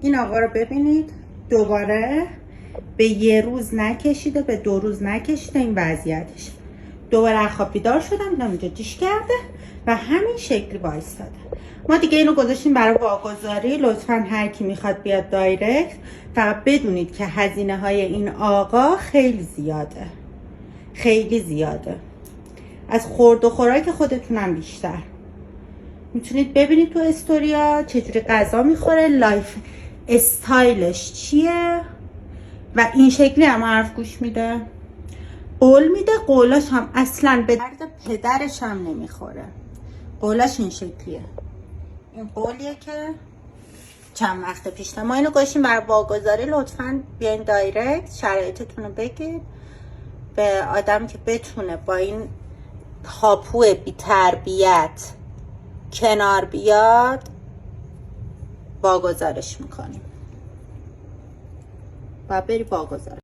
این آقا رو ببینید، دوباره به یه روز نکشیده، به 2 روز نکشیده این وضعیتش. دوباره از خواب بیدار شدم، دیدم اینجا دیش کرده و همین شکلی وایستاده. ما دیگه اینو گذاشتیم برای واگذاری. لطفا هر کی میخواد بیاد دایرکت، فقط بدونید که هزینه های این آقا خیلی زیاده، خیلی زیاده، از خورد و خوراک خودتونم بیشتر. میتونید ببینید تو استوریا چجوری غذا میخوره، لایف استایلش چیه و این شکلی هم حرف گوش میده، قول میده. قولاش هم اصلا به درد پدرش هم نمیخوره. قولاش این شکلیه. این قولیه که چند وقت پیش ما اینو گذاشتیم برای واگذاری. لطفا بیاین دایرکت، شرایطتون رو بگید به آدم که بتونه با این هاپو بی تربیت کنار بیاد. واگذارش میکنیم و بری واگذار.